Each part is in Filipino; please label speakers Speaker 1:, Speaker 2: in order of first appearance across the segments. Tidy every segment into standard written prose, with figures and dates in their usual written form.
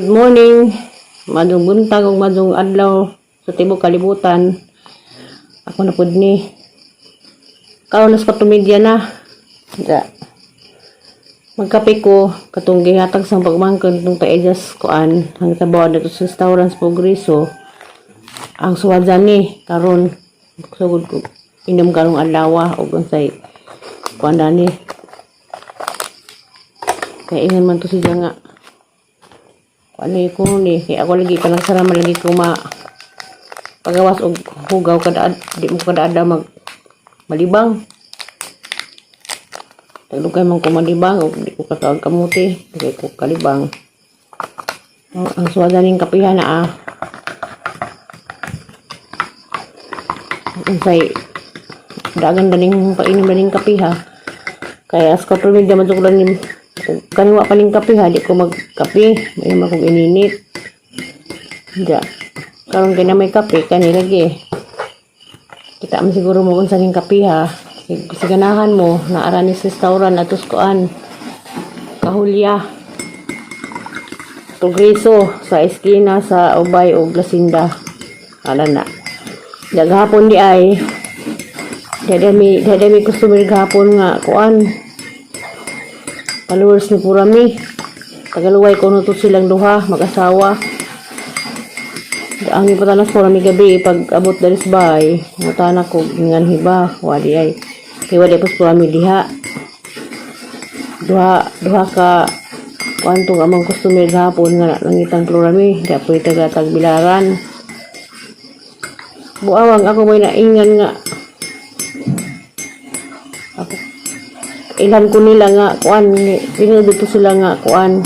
Speaker 1: Good morning, madung buntag ug madung adlaw sa tibok kalibutan. Ako na pud ni. Karon nas patumidya na. Da. Magkape ko katong gihatag sang pagmangkon tong taejas kuan ang trabaho dito sa restaurant Progreso. Ang suwadyan ni karon sugod ko inom karong adlaw ug unsay kuan dani. Kaya ingon man to siya nga. Ano ko ni kaya ako lagi kanang sarama lagi ko pagawas og hugaw kada di mo kada ada malibang taglugay man ko malibang og di ko kakaag kamuti di ko kalibang. Ang suwada ning kapihan na unsay dagan daning painom daning kapiha kaya as kaprimid man tukulan ni kaniwa paling kape ha, di ko magkape may naman kong ininit da karon kay na may kape kani lagi kita man siguro mo kung saning kape ha kasi ganahan mo naara ni sa restaurant atos kuan Kahulya Progreso sa eskina sa Ubay o Glasinda ala na daghapon di ay dadami customer gahapon nga kuan followers ni Purami. Tagaluway ko nutot silang duha, mag-asawa. Ang ipatanas Purami gabi, pag abot dari sa bahay, matana ko, ngan hiba, wali ay. Kaya wali po Purami diha. Duha ka, kuantong amang customer gahapon nga nangitang Purami, di po taga-tagbilaran. Buawang ako may naingan nga. Ilan ko nila nga kuan tinuod to sila nga kuan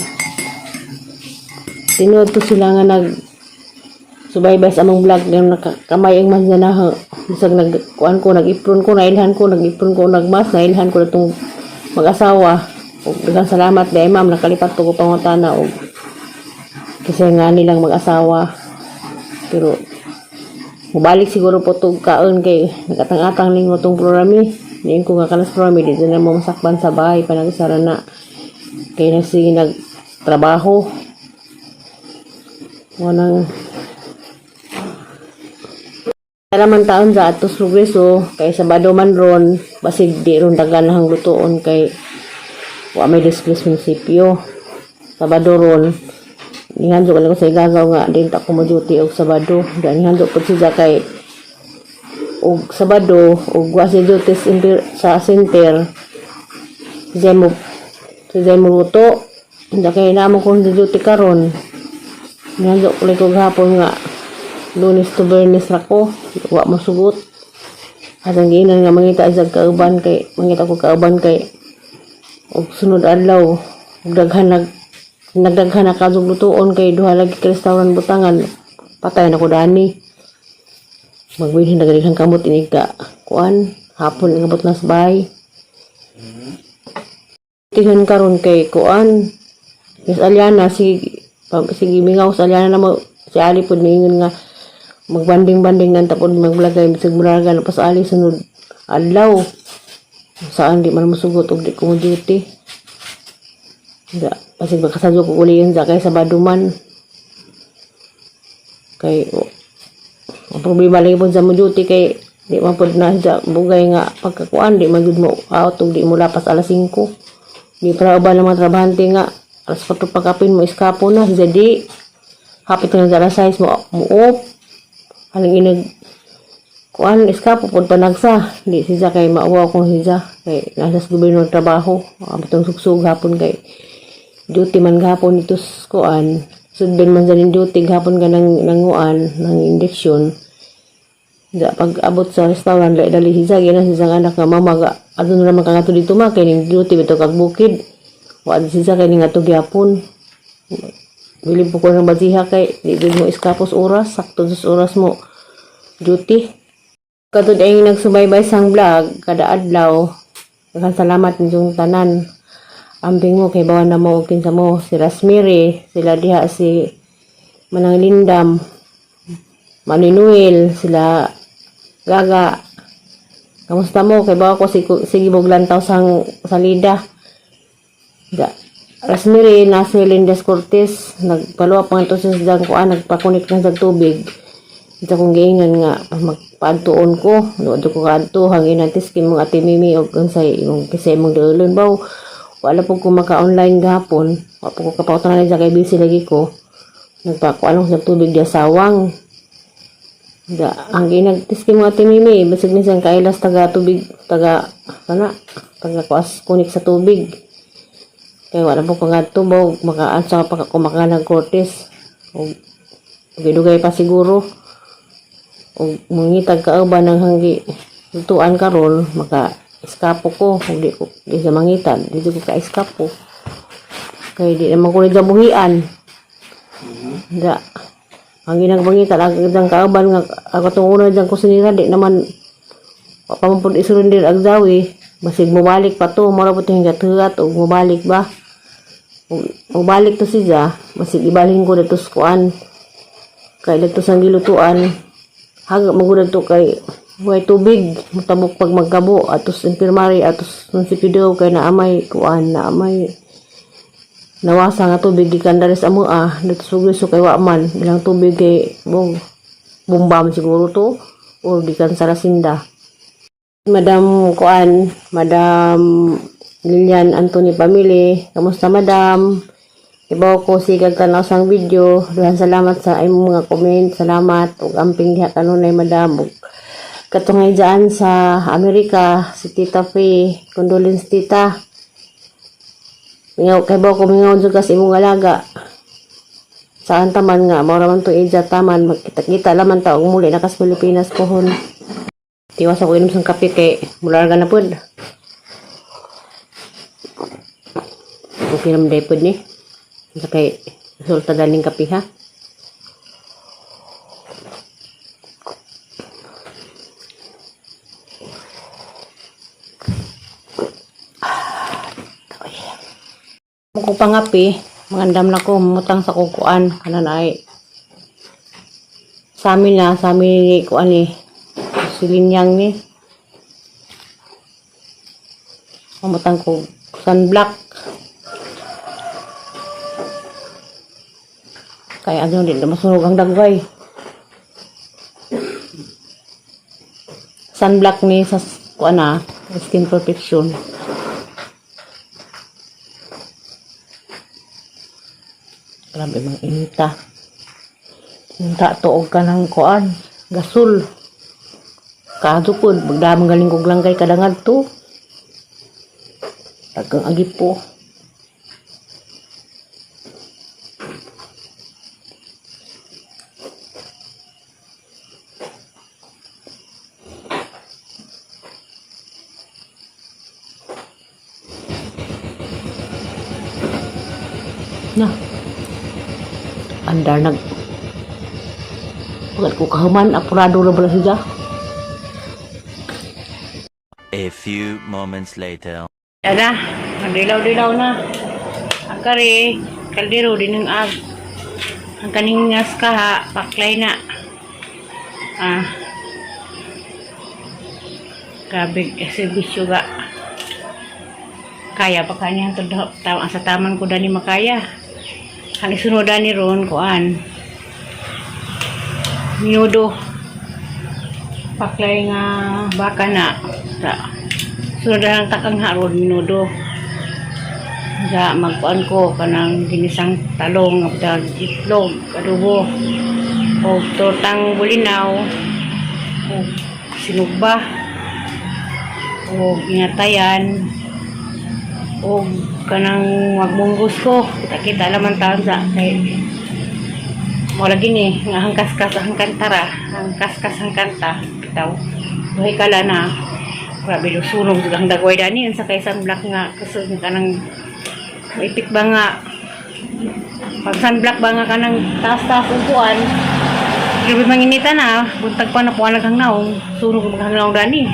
Speaker 1: tinuod to sila nga nag subaybay sa among vlog nga nakakamay ang mas na bisag nag kuan ko nag-ipron ko nailhan ko nag-ipron ko nagmas nailhan ko itong mag-asawa ug daghang salamat day ma'am nakalipat ko pangutana og kasi nga nilang mag-asawa pero mubalik siguro po tug kaon kay nakatang-atang ning utong Purami. Ngayon ko nga kanas Purami, dito na mo masakpan sa bahay, panagisara na. Kaya sige nagtrabaho. Wanang naman taon sa atos Progreso, kay Sabado man ron, basig di ron daganahang lutoon kay wa may displace munisipyo. Sabado ron, nihandyo ko lang sa igagaw nga, din ta ko mo-duty og Sabado. Dahil nihandyo po siya kay og Sabado og wasi duties sa center siya mo luto hindi kaya naman kung duty karon nandok ulit ko gahapon nga Lunes to Bernes rako wa mo sugot atang giinan nga mangita isag kauban kay mangita ko kauban kay og sunod adlaw og daghan nagdaghan na kadug lutoon kay duha lagi ka restaurant butangan patay na ko dani magwilhin na ganitang kamot inig ka kuan hapon ingabot na sa bahay tingnan karon kay kuan Miss Aliana sige mingaw sa Aliana na mo si Ali pud niingon nga magbanding-banding nan tapon maglagay bisag muraga na pas Ali sunod adlaw saan di man masugot og di ko duty da pasig makasadyo ko ulihin sa kay Sabado man kay ang problema lagi po sa mo duty kay di man po na siya bugay nga pagkakuan di man gud mo out ug di mo lapas alas 5 di para uban ng mga trabahante nga alas 4 pagkapin mo iskapo na siya di hapit na alas 6 mo up aling inag kuan iskapo po panagsa di siya kay maawa kung siya kay nasa gobyerno trabaho amatong sugsug hapon kay duty man gahapon ito kuan sundin man sa duty gahapon ka nanguan ng injection da pag abot sa restaurant dali siya gina siya anak nga mamaga adto na naman kangato dito ma kay ning duty bitaw kag bukid wa di siya kay ning ato gyapon bilib po ko ng basiha kay di mo iskapos oras sakto sa oras mo duty kadto ay nagsubaybay sang vlog kada adlaw daghang salamat ninyong tanan ambing mo kay bawan na mo kinsa mo si Rosemary sila diha si Manang Lindam Manuel sila Gaga kamusta mo kay bawa ko sige buglantaw sang salida da Rosemary na si Lindas Cortez nagpaluwa pa nga to sa dang kuan nagpakunik ng sa tubig. Ito kong giingan nga magpaadtuon ko nuod ko kadto hangin antes kay mong ate Mimi og unsay imong kisay mong daulon baw wala po ko maka-online gahapon wa po ko kapautan na dyan kay busy lagi ko nagpakuan sa tubig di sawang da ang ginagtis kay mong ate Mimi basig minsan kailas taga tubig taga kuas kunik sa tubig kaya wala po kang ato ba makaansa pa ako makanag Cortez o dugay pa siguro o mangitag kauban ng hanggi lutuan karon maka eskapo ko hindi ko di sa mangitan dito ko ka eskapo kaya di naman ko nila buhian da ang ginagbangitan ang kauban nga ako tungunan dyan ko sinira di naman pamumpun isurindir agzawi basig mubalik pa to mara po ito hingat-hingat o mubalik ba mubalik to siya basig ibalhin ko dito sa kuan kaya dito sa gilutuan haga magulad to kay huwag tubig mutabok pag magkabo atos infirmary atos nunsipido kay naamay kuan naamay nawasa nga tubig gikan dari sa mua dito sugli so kay waman ilang tubig kay bumbam siguro to o gikan sa Rasinda. Madam Kuan, Madam Lilian Anthony Pamili, kamusta Madam? Ibaw ko sigag tanaw sang video. Duhan salamat sa imong mga comment. Salamat ug amping diha kanunay Madam. Ug katungay dyan sa Amerika si Tita Faye, condolence Tita. Mingaw kay baw ko mingaw jud kas imong alaga. Saan taman nga mao ra man to ija taman magkita-kita laman ta ug muli na kas Pilipinas pohon. Tiwas ako inom sang kape kay mularga na pod. Okay naman day pod ni. Sa kay sulta galing kape ha. Kung pangapi, mangandam na ko, mutang sa kukuan, kanan ay sa amin ni kuan ni silinyang ni mamutang ko sunblock kaya ano din masunog ang dagway sunblock ni sa kuan na skin protection grabe mga inita inita tuog ka ng kuan gasol kaso po, magdamang galing kog lang kay kadangad to. Tagang agip po. Na. Andar nag pagkat ko kahuman, apurado na bala siya.
Speaker 2: A few moments later.
Speaker 1: Ada, dilaw-dilaw na. Ang kari, kaldero din ng ag. Ang kaning ngas kaha, paklay na. Grabe, servisyo ga. Kaya pa kanya sa taman ko dani makaya. Ang isunod ni ron kuan. Minudo. Paklay nga baka na. Sunod na takang haron minudo. Sa magkuan ko kanang ginisang talong at itlog, adobo, o tortang bulinaw, o sinugba, o ingatayan, o kanang magmunggos ko. Kita-kita naman taon sa kay wala gini nga hangkas-kas ang kantara, hangkas-kas ang kanta. Bitaw. Buhay kala na grabe lusunog ang dagway dani sa kay sunblock nga kasi kanang maipit ba nga pag sunblock ba nga kanang taas-taas upuan grabe manginita na buntag pa na po naghang naong sunog maghang naong dani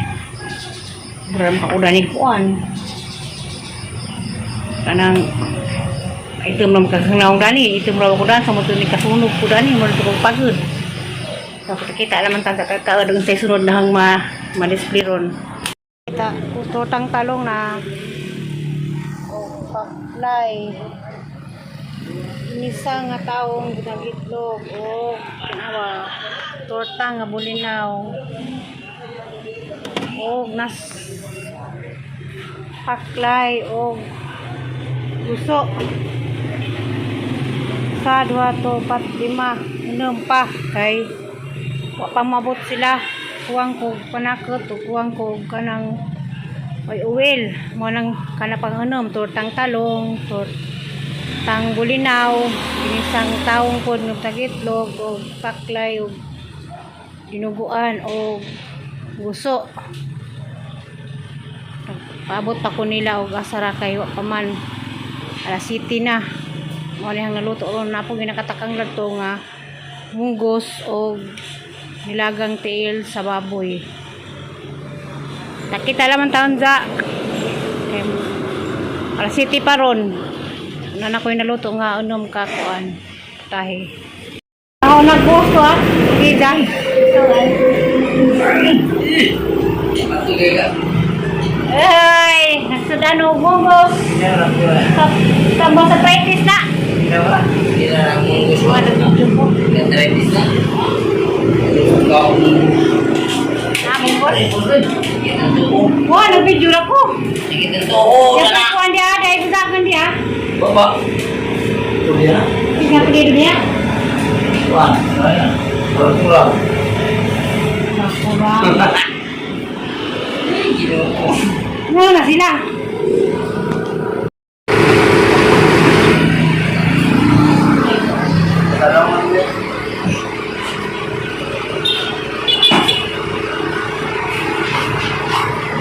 Speaker 1: grabe ka dani puan kanang item na maghang naong dani item raw ko dan sa mo ni kasunog ko dani mo ko pagod so kita naman tanda ka doon sa sunod na hang ma-display ron. Kita tortang talong na
Speaker 3: paklay. Inisa nga taong ginagitlog o kinawa torta nga bulinaw. O nas paklay o guso. Sa 2 to 4 5 inom pa kay wa pa mabot sila. Kuwang ko panakot o kuwang ko kanang may uwil mo nang kanapang tortang talong, tortang bulinaw, inisang taong pod ng tagitlog o paklay o dinuguan o guso. Paabot pa ko nila og asara kay wa pa man alas 7 na. Mo nang naluto ron na po ginakatakang ladto nga munggos o nilagang tiil sa baboy. Nakita naman taon sa alas 7 pa ron. Na ko'y naluto nga unom kakuan tahi. Ako nagbusto ha. Gizay. Ay, nagsudan o bungos. Tambang sa practice na. Wah, nag-video na ko. Yung kakuan dia, dahil sudakan dia.
Speaker 4: Bapak. Itu dia.
Speaker 3: Tinggal pergi dia.
Speaker 4: Wah, saya. Kalau pulang.
Speaker 3: Mana sila?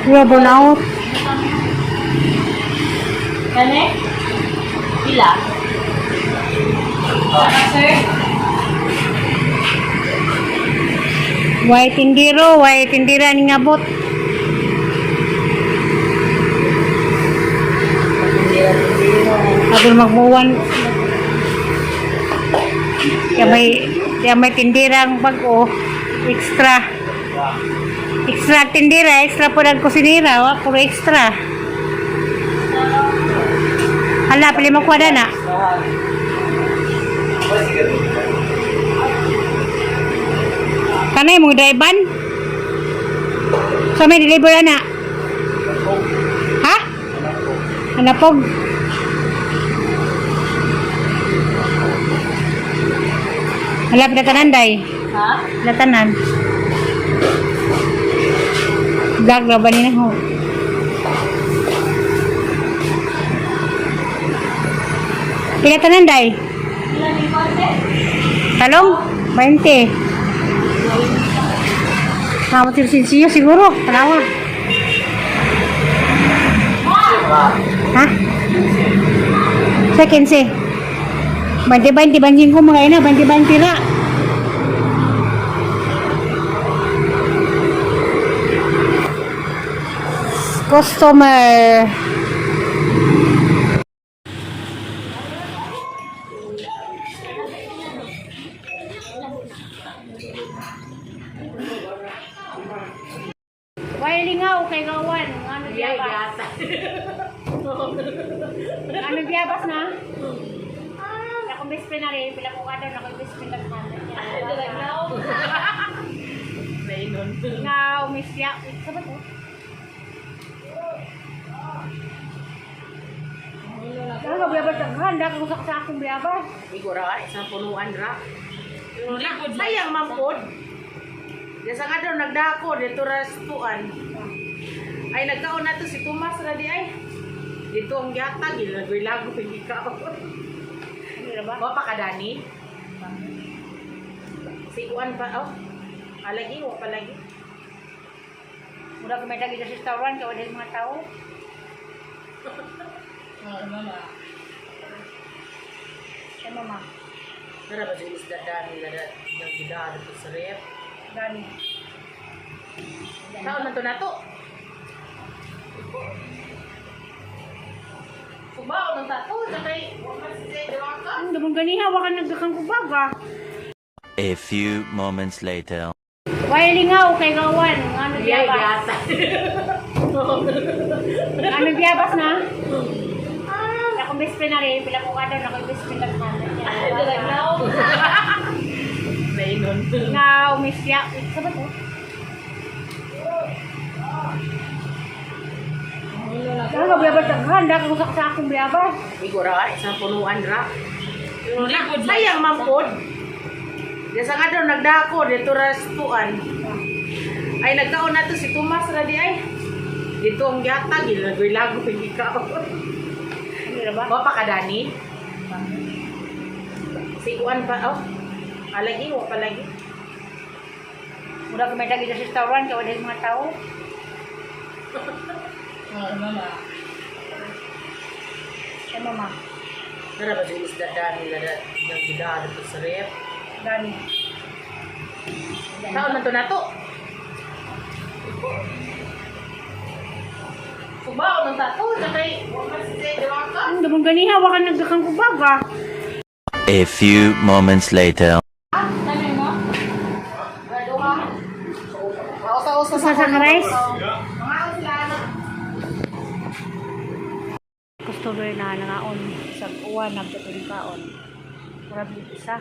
Speaker 3: Dua burnout. Kane? Pila? Way tindira ni ngabot. Adul magmuwan. Kaya may tindirang bago extra. Extra tindira, extra po ng kusinira, wa puro extra. Hala, pili mo kuha na. Kanay mong drivean? So may deliver na? Ha? Hanapog? Hala, pinatanan day? Ha? Pinatanan. Gaglaban nila ho. Pinatanan day? Talong? 20. Mama sinsiyo siguro. Talawa. Ha? Sa 15. 20-20 banjing ko mga ina. 20-20 ra. Customer. Why lingaw kay gawan? Ano biyabas? Ano biyabas na? Ako best friend na rin. Pila ko kada na ako best friend na rin. Lingaw, miss ya. Sabat mo? Ano ba biyabas ang handa? Kung sa akong biyabas.
Speaker 5: Igura, isang punuan ra. Sayang mampod. Diya sa kadron nagdako dito ra tuan. Ay nagkaon na to si Tomas ra di ay. Dito ang yata gilagay-lago hindi ka.
Speaker 3: Ano ba?
Speaker 5: Wa pa kadani. Si Juan pa oh. Alagi wa pa lagi.
Speaker 3: Mura kumita kita sa restaurant kaya wala mga tao.
Speaker 5: Mama.
Speaker 3: Ay mama.
Speaker 5: Nara ba si isda dani nara yung gidaan to sa rep.
Speaker 3: Dani.
Speaker 5: Taon na to na to. Kubaon ng tato, sakay, wakas si Dewaka.
Speaker 3: Ang damang ganiha, wakan nagdakang kubaga.
Speaker 2: A few moments later.
Speaker 3: Why lingaw kay gawan? Ano biyabas? Ano biyabas na? Ako best friend na rin. Pila ko ka doon. Ako yung best friend ng mother niya.
Speaker 5: Nainon.
Speaker 3: Ngaw, miss ya. Sa ba to? Ano ba biyabar sa handa? Kung sa akong biyabar.
Speaker 5: Igura, isang punuan ra. Sayang mampod. Diya sa nga daw nagdako dito ra sa tuan. Ay nagkaon na to si Tomas ra di ay. Dito ang yata gilagoy-lago hindi ka.
Speaker 3: Ano na ba?
Speaker 5: Wa pa ka Dani? Si Juan pa oh. Alagi wa pa lagi.
Speaker 3: Mura kami lagi sa restaurant. Kaya wala yung mga tao. Ay, mama.
Speaker 5: Nara ba si isda Dani la yung gidaan to sa rep.
Speaker 3: Dani.
Speaker 5: Taon man to nato. Kubaon ng tato, nakay wa man si Dewaka.
Speaker 3: Ang damang ganiha. Wakan nagdakang kubaga.
Speaker 2: A few moments later.
Speaker 3: Sa sunrise. Customer na nangaon sa uwan nagtutulong kaon. Mura isa.